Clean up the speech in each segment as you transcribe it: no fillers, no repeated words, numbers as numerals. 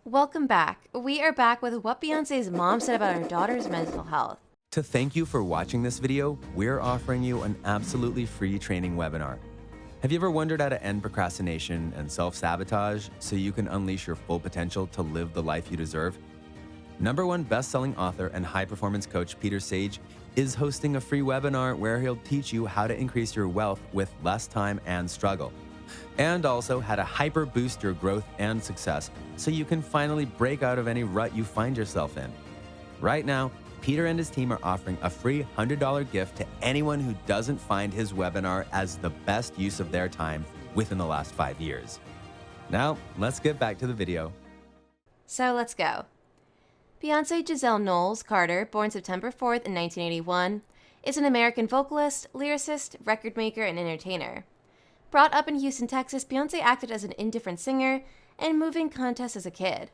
Welcome back. We are back with what Beyonce's mom said about her daughter's mental health. To thank you for watching this video, we're offering you an absolutely free training webinar. Have you ever wondered how to end procrastination and self-sabotage so you can unleash your full potential to live the life you deserve? #1 best-selling author and high-performance coach Peter Sage is hosting a free webinar where he'll teach you how to increase your wealth with less time and struggle, and also how to hyper-boost your growth and success so you can finally break out of any rut you find yourself in. Right now, Peter and his team are offering a free $100 gift to anyone who doesn't find his webinar as the best use of their time within the last 5 years. Now, let's get back to the video. So let's go. Beyonce Giselle Knowles Carter, born September 4th in 1981, is an American vocalist, lyricist, record maker, and entertainer. Brought up in Houston, Texas, Beyonce acted as an indifferent singer and moving contests as a kid.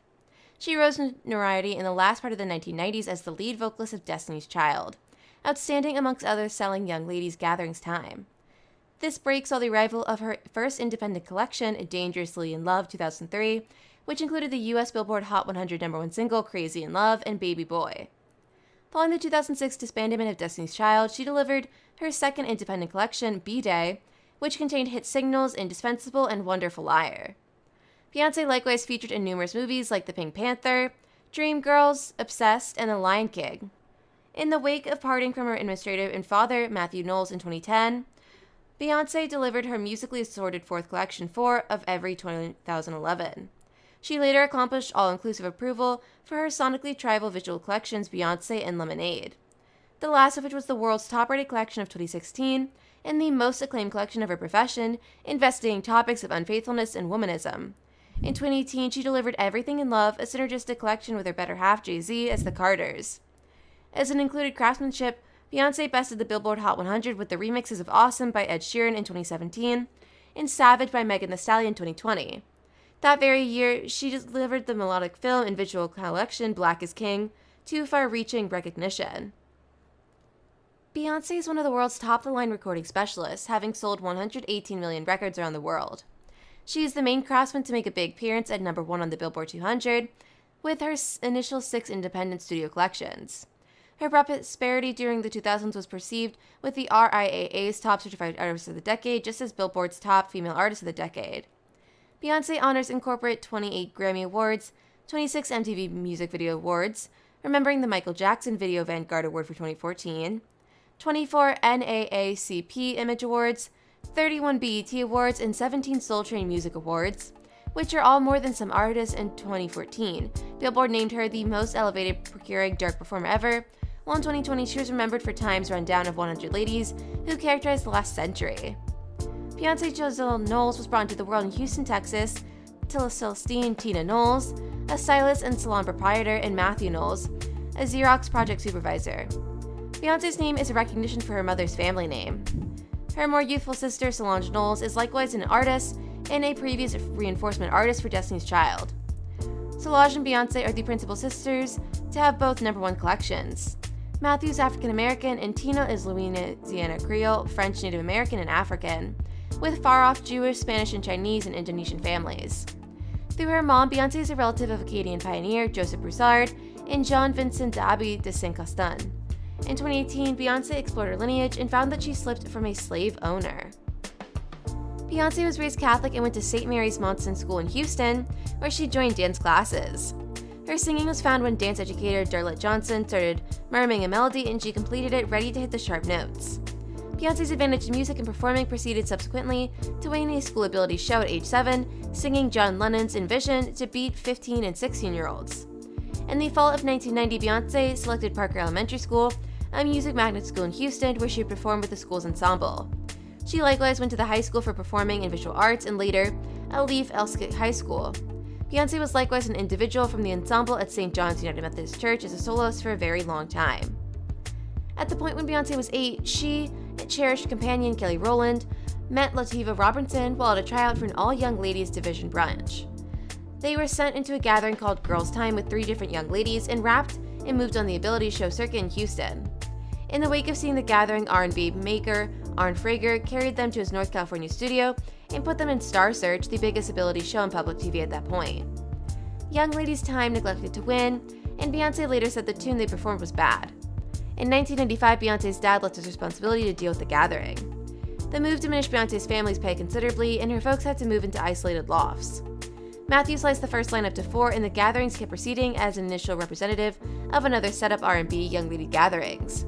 She rose to notoriety in the last part of the 1990s as the lead vocalist of Destiny's Child, outstanding amongst others selling Young Ladies Gatherings Time. This break saw the arrival of her first independent collection, Dangerously in Love 2003, which included the US Billboard Hot 100 #1 single Crazy in Love and Baby Boy. Following the 2006 disbandment of Destiny's Child, she delivered her second independent collection, B-Day, which contained hit singles Indispensable and Wonderful Liar. Beyonce likewise featured in numerous movies like The Pink Panther, Dreamgirls, Obsessed, and The Lion King. In the wake of parting from her administrator and father, Matthew Knowles, in 2010, Beyonce delivered her musically assorted fourth collection, 4 of Every 2011. She later accomplished all-inclusive approval for her sonically tribal visual collections, Beyonce and Lemonade, the last of which was the world's top-rated collection of 2016 and the most acclaimed collection of her profession, investigating topics of unfaithfulness and womanism. In 2018, she delivered Everything in Love, a synergistic collection with her better half, Jay-Z, as the Carters. As an included craftsmanship, Beyonce bested the Billboard Hot 100 with the remixes of Awesome by Ed Sheeran in 2017 and Savage by Megan Thee Stallion in 2020. That very year, she delivered the melodic film and visual collection Black is King to far-reaching recognition. Beyonce is one of the world's top-of-the-line recording specialists, having sold 118 million records around the world. She is the main craftsman to make a big appearance at #1 on the Billboard 200, with her initial 6 independent studio collections. Her prosperity during the 2000s was perceived with the RIAA's Top Certified Artist of the Decade, just as Billboard's Top Female Artist of the Decade. Beyonce honors incorporate 28 Grammy Awards, 26 MTV Music Video Awards, remembering the Michael Jackson Video Vanguard Award for 2014, 24 NAACP Image Awards, 31 BET Awards, and 17 Soul Train Music Awards, which are all more than some artists. In 2014, Billboard named her the most elevated procuring dark performer ever, while in 2020 she was remembered for Time's rundown of 100 ladies who characterized the last century. Beyonce Giselle Knowles was brought into the world in Houston, Texas, to Celestine Tina Knowles, a stylist and salon proprietor, and Matthew Knowles, a Xerox project supervisor. Beyonce's name is a recognition for her mother's family name. Her more youthful sister, Solange Knowles, is likewise an artist and a previous reinforcement artist for Destiny's Child. Solange and Beyonce are the principal sisters to have both #1 collections. Matthew is African American and Tina is Louisiana Creole, French, Native American, and African, with far-off Jewish, Spanish, and Chinese and Indonesian families. Through her mom, Beyonce is a relative of Acadian pioneer Joseph Broussard and Jean-Vincent d'Abbey de Saint-Castin. In 2018, Beyonce explored her lineage and found that she slipped from a slave owner. Beyonce was raised Catholic and went to St. Mary's Monson School in Houston, where she joined dance classes. Her singing was found when dance educator Darlette Johnson started murmuring a melody and she completed it ready to hit the sharp notes. Beyonce's advantage in music and performing proceeded subsequently to winning a school ability show at age 7, singing John Lennon's Envision to beat 15 and 16-year-olds. In the fall of 1990, Beyonce selected Parker Elementary School, a music magnet school in Houston, where she performed with the school's ensemble. She likewise went to the high school for performing and visual arts and later at Leaf Elskett High School. Beyonce was likewise an individual from the ensemble at St. John's United Methodist Church as a soloist for a very long time. At the point when Beyonce was 8, she and cherished companion Kelly Rowland met Lativa Robinson while at a tryout for an all-young ladies division brunch. They were sent into a gathering called Girls Time with 3 different young ladies and rapped and moved on the ability show circuit in Houston. In the wake of seeing the gathering, R&B maker Arn Frager carried them to his North California studio and put them in Star Search, the biggest ability show on public TV at that point. Young Lady's Time neglected to win, and Beyonce later said the tune they performed was bad. In 1995, Beyonce's dad left his responsibility to deal with the gathering. The move diminished Beyonce's family's pay considerably, and her folks had to move into isolated lofts. Matthew sliced the first lineup to 4, and the gatherings kept proceeding as an initial representative of another set-up R&B Young Lady gatherings.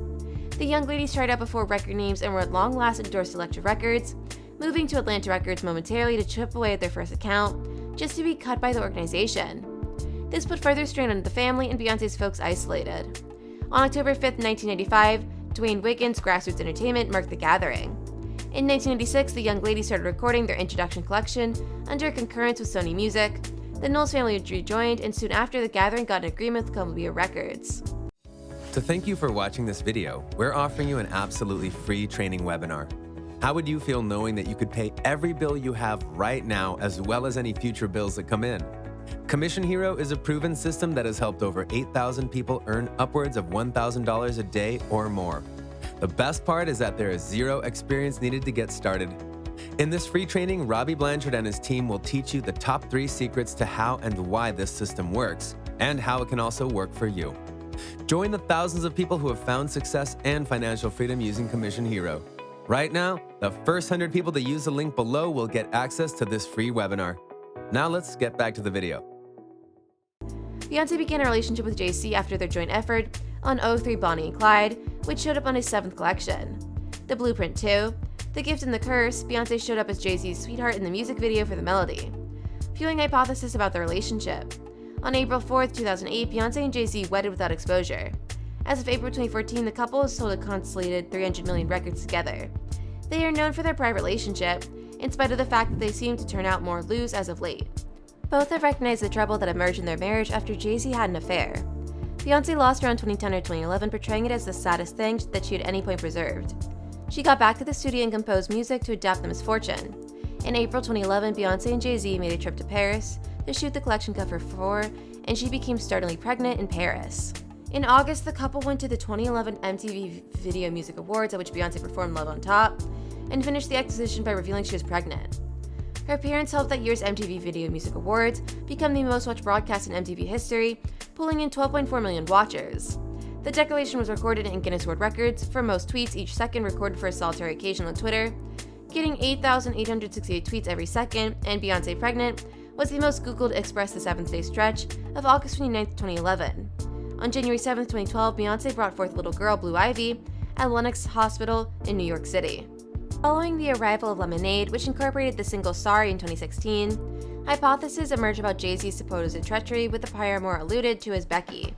The Young Ladies tried out before record names and were at long last endorsed Elektra Records, moving to Atlantic Records momentarily to chip away at their first account, just to be cut by the organization. This put further strain on the family, and Beyonce's folks isolated. On October 5, 1995, Dwayne Wiggins' Grassroots Entertainment marked the gathering. In 1996, the Young Ladies started recording their introduction collection under concurrence with Sony Music. The Knowles family rejoined, and soon after, the gathering got an agreement with Columbia Records. To thank you for watching this video, we're offering you an absolutely free training webinar. How would you feel knowing that you could pay every bill you have right now as well as any future bills that come in? Commission Hero is a proven system that has helped over 8,000 people earn upwards of $1,000 a day or more. The best part is that there is zero experience needed to get started. In this free training, Robbie Blanchard and his team will teach you the top 3 secrets to how and why this system works, and how it can also work for you. Join the thousands of people who have found success and financial freedom using Commission Hero. Right now, the first 100 people to use the link below will get access to this free webinar. Now let's get back to the video. Beyonce began a relationship with Jay-Z after their joint effort on 03 Bonnie and Clyde, which showed up on his 7th collection. The Blueprint 2, The Gift and the Curse, Beyonce showed up as Jay-Z's sweetheart in the music video for the melody, fueling hypotheses about their relationship. On April 4, 2008, Beyonce and Jay-Z wedded without exposure. As of April 2014, the couple has sold a consolidated 300 million records together. They are known for their private relationship, in spite of the fact that they seem to turn out more loose as of late. Both have recognized the trouble that emerged in their marriage after Jay-Z had an affair. Beyonce lost around 2010 or 2011, portraying it as the saddest thing that she at any point preserved. She got back to the studio and composed music to adapt the misfortune. In April 2011, Beyonce and Jay-Z made a trip to Paris to shoot the collection cover for 4, and she became startlingly pregnant in Paris. In August, the couple went to the 2011 MTV Video Music Awards, at which Beyonce performed Love on Top, and finished the exhibition by revealing she was pregnant. Her appearance helped that year's MTV Video Music Awards become the most watched broadcast in MTV history, pulling in 12.4 million watchers. The declaration was recorded in Guinness World Records for most tweets each second recorded for a solitary occasion on Twitter, getting 8,868 tweets every second, and Beyonce Pregnant was the most Googled express the 7th-day stretch of August 29, 2011. On January 7, 2012, Beyonce brought forth little girl Blue Ivy at Lenox Hospital in New York City. Following the arrival of Lemonade, which incorporated the single Sorry in 2016, hypotheses emerged about Jay-Z's supposed treachery with the paramour alluded to as Becky.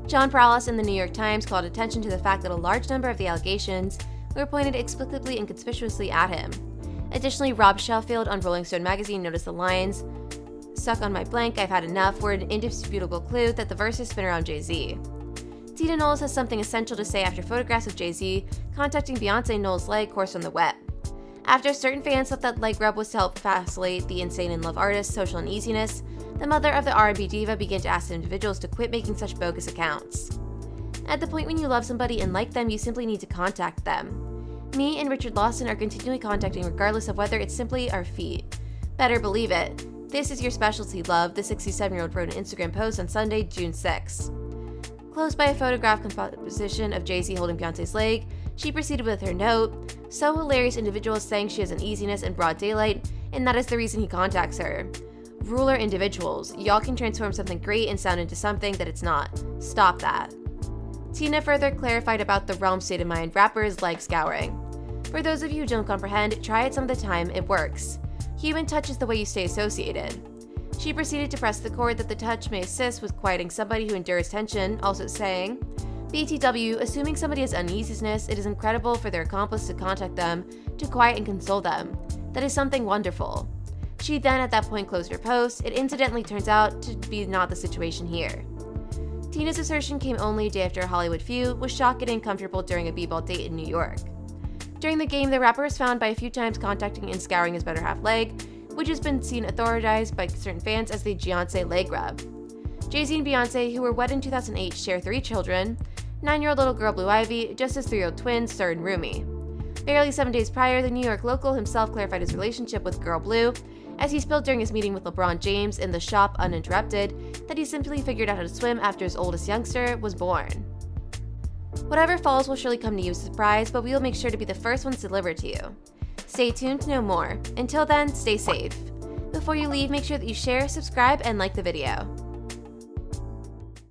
John Prowlis in the New York Times called attention to the fact that a large number of the allegations were pointed explicitly and conspicuously at him. Additionally, Rob Sheffield on Rolling Stone magazine noticed the lines, "Suck on my blank, I've had enough," were an indisputable clue that the verses spin around Jay-Z. Tina Knowles has something essential to say after photographs of Jay-Z contacting Beyonce Knowles' leg coursed on the web. After certain fans thought that leg rub was to help facilitate the insane in love artist's social uneasiness, the mother of the R&B diva began to ask individuals to quit making such bogus accounts. At the point when you love somebody and like them, you simply need to contact them. Me and Richard Lawson are continually contacting regardless of whether it's simply our feet. Better believe it. This is your specialty, love, the 67-year-old wrote an Instagram post on Sunday, June 6. Closed by a photograph composition of Jay-Z holding Beyonce's leg, she proceeded with her note, "So hilarious individual saying she has uneasiness in broad daylight, and that is the reason he contacts her. Ruler individuals, y'all can transform something great and sound into something that it's not. Stop that." Tina further clarified about the realm state of mind rapper's leg scouring. "For those of you who don't comprehend, try it some of the time, it works. Human touch is the way you stay associated." She proceeded to press the chord that the touch may assist with quieting somebody who endures tension, also saying, "BTW, assuming somebody has uneasiness, it is incredible for their accomplice to contact them to quiet and console them. That is something wonderful." She then at that point closed her post. It incidentally turns out to be not the situation here. Tina's assertion came only a day after a Hollywood feud was shot getting comfortable during a b-ball date in New York. During the game, the rapper was found by a few times contacting and scouring his better half leg, which has been seen authorized by certain fans as the Beyonce leg rub. Jay-Z and Beyonce, who were wed in 2008, share 3 children, 9-year-old little girl Blue Ivy, just as 3-year-old twins Sir and Rumi. Barely 7 days prior, the New York local himself clarified his relationship with girl Blue as he spilled during his meeting with LeBron James in the shop uninterrupted that he simply figured out how to swim after his oldest youngster was born. Whatever falls will surely come to you as a surprise, but we will make sure to be the first ones delivered to you. Stay tuned to know more. Until then, stay safe. Before you leave, make sure that you share, subscribe, and like the video.